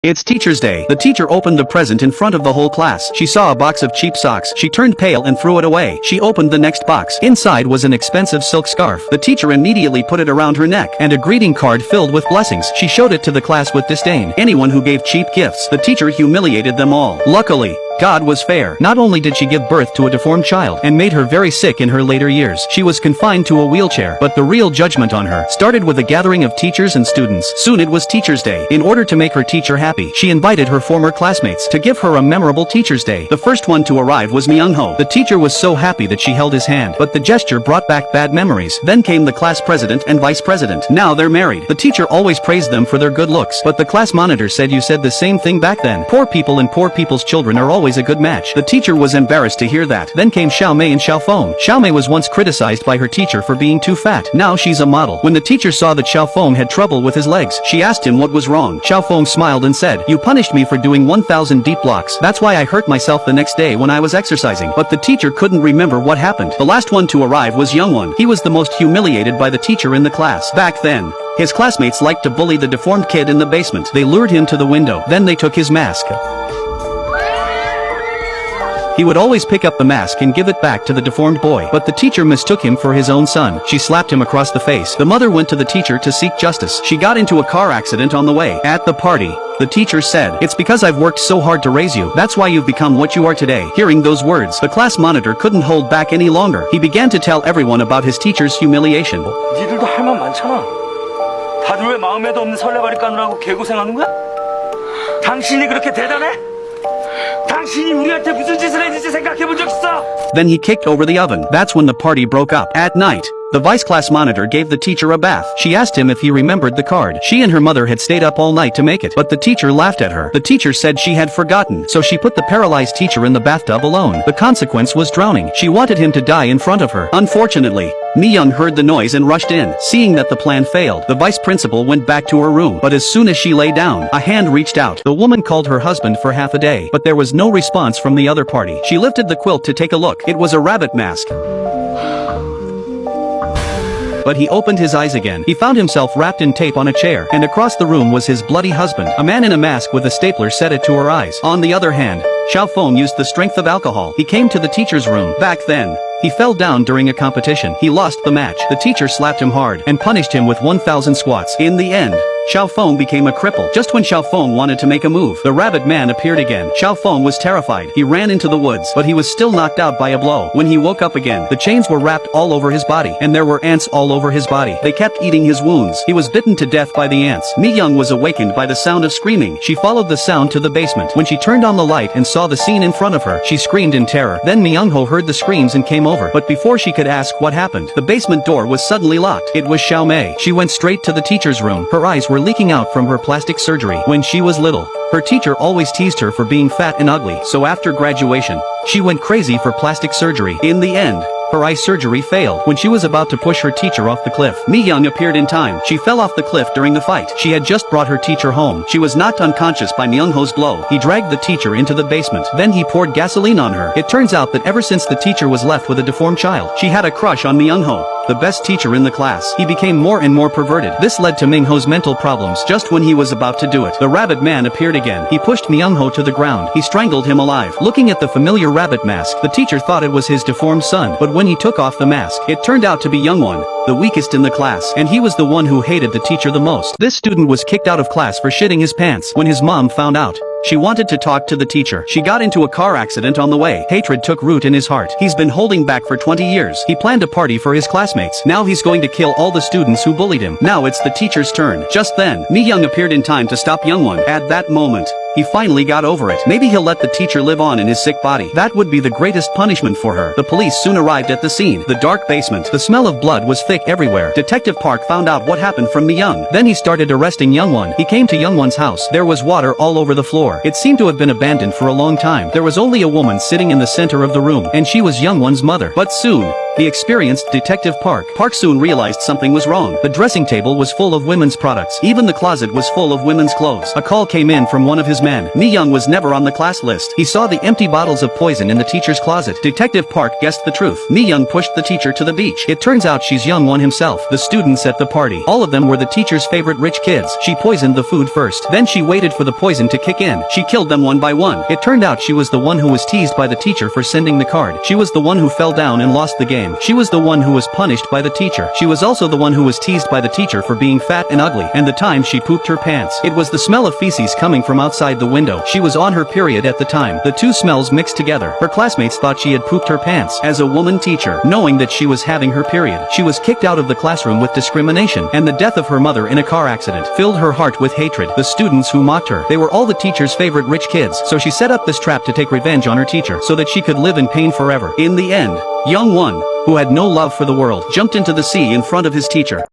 It's Teacher's Day. The teacher opened the present in front of the whole class. She saw a box of cheap socks. She turned pale and threw it away. She opened the next box. Inside was an expensive silk scarf. The teacher immediately put it around her neck, and a greeting card filled with blessings. She showed it to the class with disdain. Anyone who gave cheap gifts, the teacher humiliated them all. Luckily, God was fair. Not only did she give birth to a deformed child and made her very sick in her later years, she was confined to a wheelchair. But the real judgment on her started with a gathering of teachers and students. Soon it was Teacher's Day. In order to make her teacher happy, she invited her former classmates to give her a memorable Teacher's Day. The first one to arrive was Myung-ho. The teacher was so happy that she held his hand, but the gesture brought back bad memories. Then came the class president and vice president. Now they're married. The teacher always praised them for their good looks, but the class monitor said you said the same thing back then. Poor people and poor people's children are always a good match. The teacher was embarrassed to hear that. Then came Xiao Mei and Xiao Feng. Xiao Mei was once criticized by her teacher for being too fat. Now she's a model. When the teacher saw that Xiao Feng had trouble with his legs, she asked him what was wrong. Xiao Feng smiled and said, "You punished me for doing 1,000 deep blocks. That's why I hurt myself the next day when I was exercising." But the teacher couldn't remember what happened. The last one to arrive was Youngwon. He was the most humiliated by the teacher in the class. Back then, his classmates liked to bully the deformed kid in the basement. They lured him to the window. Then they took his mask. He would always pick up the mask and give it back to the deformed boy, but the teacher mistook him for his own son. She slapped him across the face. The mother went to the teacher to seek justice. She got into a car accident on the way. At the party, the teacher said, "It's because I've worked so hard to raise you. That's why you've become what you are today." Hearing those words, the class monitor couldn't hold back any longer. He began to tell everyone about his teacher's humiliation. 니들도 할 말 많잖아. 다들 왜 마음에도 없는 설레발이 까느라고 개고생하는 거야? 당신이 그렇게 대단해? 당신이 우리한테 무슨 짓을 했는지 생각해 본 적 있어? Then he kicked over the oven. That's when the party broke up. At night, the vice class monitor gave the teacher a bath. She asked him if he remembered the card. She and her mother had stayed up all night to make it, but the teacher laughed at her. The teacher said she had forgotten, so she put the paralyzed teacher in the bathtub alone. The consequence was drowning. She wanted him to die in front of her. Unfortunately, Mi-young heard the noise and rushed in. Seeing that the plan failed, the vice principal went back to her room. But as soon as she lay down, a hand reached out. The woman called her husband for half a day, but there was no response from the other party. She lifted the quilt to take a look. It was a rabbit mask. But he opened his eyes again. He found himself wrapped in tape on a chair, and across the room was his bloody husband. A man in a mask with a stapler set it to her eyes. On the other hand, Xiao Feng used the strength of alcohol. He came to the teacher's room. Back then, he fell down during a competition. He lost the match. The teacher slapped him hard and punished him with 1,000 squats. In the end, Xiao Feng became a cripple. Just when Xiao Feng wanted to make a move, the rabbit man appeared again. Xiao Feng was terrified. He ran into the woods, but he was still knocked out by a blow. When he woke up again, the chains were wrapped all over his body, and there were ants all over his body. They kept eating his wounds. He was bitten to death by the ants. Mi-young was awakened by the sound of screaming. She followed the sound to the basement. When she turned on the light and saw the scene in front of her, she screamed in terror. Then Myung-ho heard the screams and came over, but before she could ask what happened, the basement door was suddenly locked. It was Xiao Mei. She went straight to the teacher's room. Her eyes were leaking out from her plastic surgery. When she was little, her teacher always teased her for being fat and ugly, so after graduation, she went crazy for plastic surgery. In the end, her eye surgery failed. When she was about to push her teacher off the cliff, Mi-young appeared in time. She fell off the cliff during the fight. She had just brought her teacher home. She was knocked unconscious by Myung-ho's blow. He dragged the teacher into the basement. Then he poured gasoline on her. It turns out that ever since the teacher was left with a deformed child, she had a crush on Myung-ho, the best teacher in the class. He became more and more perverted. This led to Ming-ho's mental problems. Just when he was about to do it, the rabbit man appeared again. He pushed Myung-ho to the ground. He strangled him alive. Looking at the familiar rabbit mask, the teacher thought it was his deformed son, but when he took off the mask, it turned out to be Youngwon, the weakest in the class, and he was the one who hated the teacher the most. This student was kicked out of class for shitting his pants. When his mom found out, she wanted to talk to the teacher. She got into a car accident on the way. Hatred took root in his heart. He's been holding back for 20 years. He planned a party for his classmates. Now he's going to kill all the students who bullied him. Now it's the teacher's turn. Just then, Mi-young appeared in time to stop Youngwon. At that moment, he finally got over it. Maybe he'll let the teacher live on in his sick body. That would be the greatest punishment for her. The police soon arrived at the scene. The dark basement. The smell of blood was thick everywhere. Detective Park found out what happened from Mi-young. Then he started arresting Youngwon. He came to Youngwon's house. There was water all over the floor. It seemed to have been abandoned for a long time. There was only a woman sitting in the center of the room, and she was Youngwon's mother. But soon, He experienced Detective Park. Park soon realized something was wrong. The dressing table was full of women's products. Even the closet was full of women's clothes. A call came in from one of his men. Mi Young was never on the class list. He saw the empty bottles of poison in the teacher's closet. Detective Park guessed the truth. Mi Young pushed the teacher to the beach. It turns out she's Young Won himself. The students at the party. All of them were the teacher's favorite rich kids. She poisoned the food first. Then she waited for the poison to kick in. She killed them one by one. It turned out she was the one who was teased by the teacher for sending the card. She was the one who fell down and lost the game. She was the one who was punished by the teacher. She was also the one who was teased by the teacher for being fat and ugly. And the time she pooped her pants. It was the smell of feces coming from outside the window. She was on her period at the time. The two smells mixed together. Her classmates thought she had pooped her pants. As a woman teacher, knowing that she was having her period, she was kicked out of the classroom with discrimination. And the death of her mother in a car accident filled her heart with hatred. The students who mocked her, they were all the teacher's favorite rich kids. So she set up this trap to take revenge on her teacher so that she could live in pain forever. In the end, Young Won, who had no love for the world, jumped into the sea in front of his teacher.